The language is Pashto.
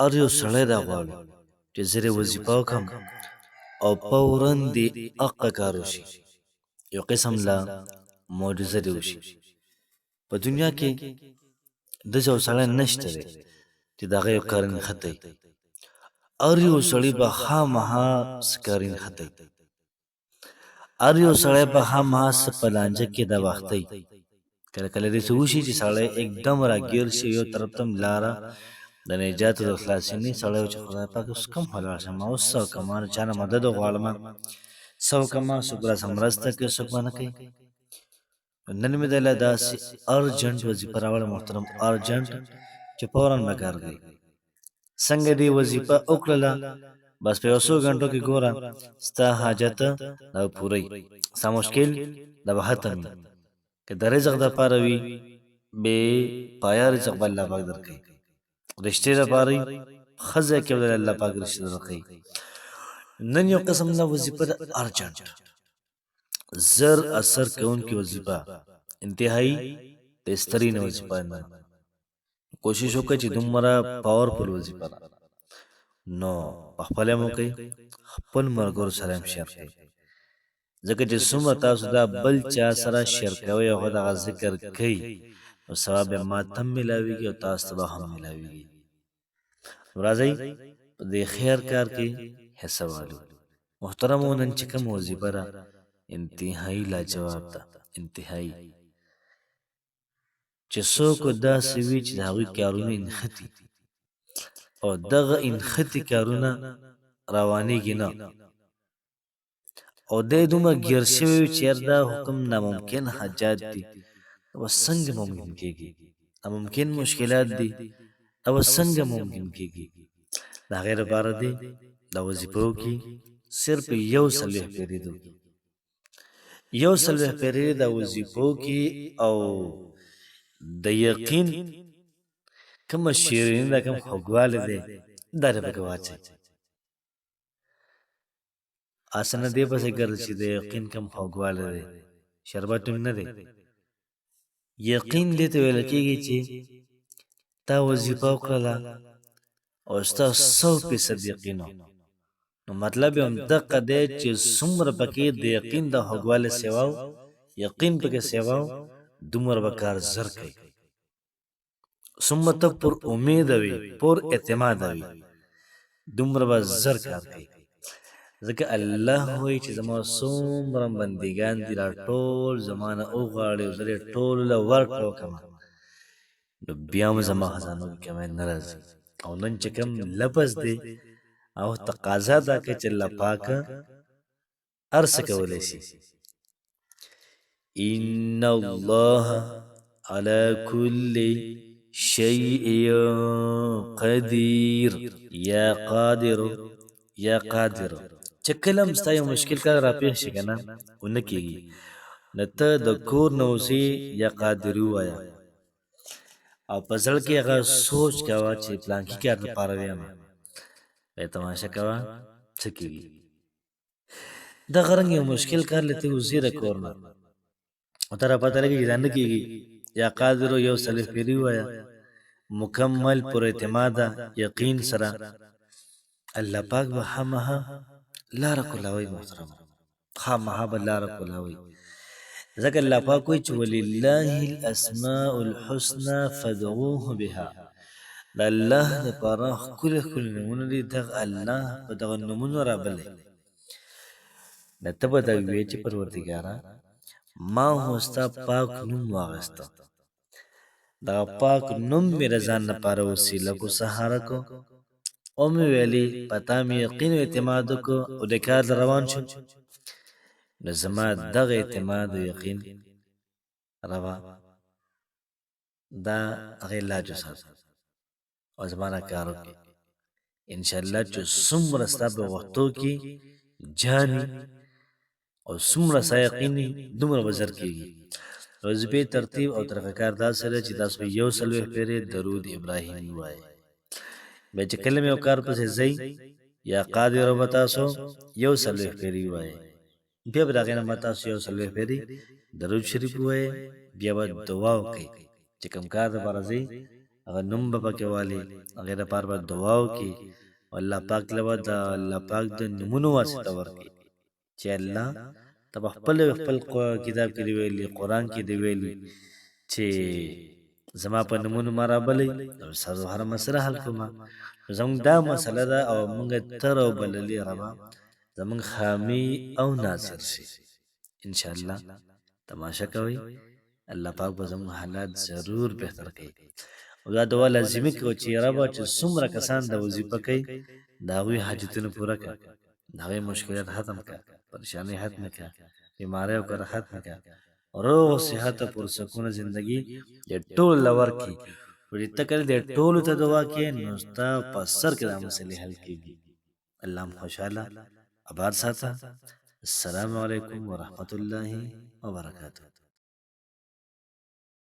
هر یو سړی دا غواړي چې زه وظیفه وکړم او فوراً دې حقه کار وشي، یو قسم له معجزه دې وشي. په دنیا کې داسې یو سړی نشته دی چې د هغه یو کار نښتی. هر یو سړی به خامخا څه کار نښتی، هر یو سړی به خامخا څه په لانجه کې د وختی. کله کله داسې وشي چې سړی एकदम راګیر شي، یو طرف ته لاره د نجات او د خلاصینې سړی و چې خدای پاک اوس کوم ولاړ شم، اوس څه وکړم، چا نه مدد وغواړم، څه وکړم، څوک راسه مرسته کوي، څوک به نه کوي. نن مې دله داسې ارجنټ وظیفه راوړه محترم، ارجنټ چې فوراً به کار کوي. څنګه دې وظیفه وکړله، بس په یو څو غنټو کې ګوره ستا حاجت دا پوری، ستا مشکل دا به ختم وي. که د رزق دپاره وي بې پایه رزق به الله پاک درکوي، رشتې دپاره وي ښه ځای کې به الله پاک رشته درکوي. نن یو قسم نه وظیفه ده ارجنټ، زر اثر کوونکې وظیفه، انتهایی بهترین وظیفه نه. کوشش وکړه چې دومره پاورفل وظیفه ده نو په خپله هم وکړئ، خپل ملګرو سره هم شیر کړئ، ځکه چې څومره تاسو دا بل چا سره شیر کوئ او دغه ذکر کوئ نو ثواب یې ماته هم میلاویږي او تاسو ته به هم میلاویږي. راځئ په دې خیر کار کې حصه والو. محترمو نن چې کوم وظیفه ده انتهایی لاجواب ده، انتهایی چې څوک داسې وي چې د هغوی کارونه انښتي او دغه انښتي کارونه روانېږي نه، او دی دومره ګیر شوی وي چې یار دا حکم ناممکن حاجات دي، دا به څنګه ممکن کېږي، ناممکن مشکلات دي، دا به څنګه ممکن کېږي. د هغې لپاره دی دا وظیفه وکړي، صرف یو څلوېښت پېرې دي وکړي، یو څلوېښت پېرې دا وظیفه وکړي او د یقین کومه شیریني ده، کوم خوږوالی دی دا دې پکې واچوي. اسنه دې پسې ګرځي چې د یقین کوم خوږوالی دی، شربت هم نه دی. یقین دې ته ویل کېږي چې تا وظیفه وکړله او ستا 100% یقین و، نو مطلب یې همدغه دی چې څومره پکې د یقین د خوږوالي سیوا و، یقین پکې سیوا و، دومره به کار زر کوي، څومره ته پر امیده وي، پر اعتماده وي، دومره به زر کار کوي. ځکه الله وایي چې زما څومره بندګان دي را ټول زما نه وغواړي او زه یې ټولو له ورکړه وکړم نو بیا هم زما خزانو کې کمی نه راځي. او نن چې کوم لفظ دی او تقاضا دا کوي چې الله پاکه هر څه کولی شي. ان الله على كل شيء قدیر، یا قادر یا قادر. چې کله هم ستا یو مشکل کار راپېښ شي که نه ونه کېږي نو ته د کور نه وځې یا قادر ووایه او په زړه کې هغه سوچ کوه چې پلانکي کار لپاره ویم، بیا تماشه کوه څه کېږي. دغه رنګ یو مشکل کار له ته وځې د کور نه او ته را پته لګي چې دا نه کېږي، یا قادر یو څلوېښت پېرې ووایه مکمل پر اعتماده یقین سره، الله پاک به خامخا لاره کولاوي. محترمه خامخا به لاره کولاوي، ځکه الله پاک وایي چې ولله الاسماء الحسنى فادعوه بها، د الله دپاره ښکلي ښکلي نومونه دي، دغه الله په دغه نومونو رابلئ. نو ته به دا ووایې چې پروردګاره ما خو ستا پاک نوم واخیسته، دغه پاک نوم مې د ځان لپاره وسیله کو، سهاره کو، او مې ویلې په تا مې یقین او اعتماد وکړو او د کار روان شو، نو زما دغه اعتماد او یقین روا دا هغې لاج وساته او زما نه کار وکړي. انشاءالله چې څومره ستا په وختو کې جاني او څومره ستا یقین وي دومره به زر کېږي. وظیفې ترتیب او طریقه کار داسې ده چې تاسو به یو څلوېښت پېرې درود ابراهیمي ووایئ. بیا چې کله مې یو کار پسې ځئ یا قادرو به تاسو یو څلوېښت پېرې ووایئ، بیا به د هغې نه به تاسو یو څلوېښت پېرې درود شریف ووایئ، بیا به دعا وکړئ چې کوم کار دپاره ځئ هغه نوم به پکې والي، هغې دپاره به دعا وکړي او الله پاک له به د الله پاک د نومونو واسطه ورکړي چې الله ته به خپل کتاب کې دی ویلي، قرآن کې دی ویلي چې زما په نومونو ما رابلئ او ستاسو هره مسله حل کومه. نو زموږ دا مسله ده او موږ ته راوبللې ربه زموږ حامی او ناصر شي. انشاءالله تماشه کوئ، الله پاک به زموږ حالات ضرور بهتر کوي. او دا دعا لازمي کوو چې ربه چې څومره کسان د وظیفه کوي د هغوی حاجتونه پوره کړه، د هغوی مشکلات ختم کړه، پریشانۍ ختم کړه، بیماری او کره ختم کړه، روغ صحت او پرسکونه زندگی د ټول له ورکړي. وړي ته کله د ټولو ته دعا کوې نو ستا په سر کې دا مسلې حل کېږي. الله مو خوشحاله آباد ساته. السلام علیکم ورحمة الله وبرکاته.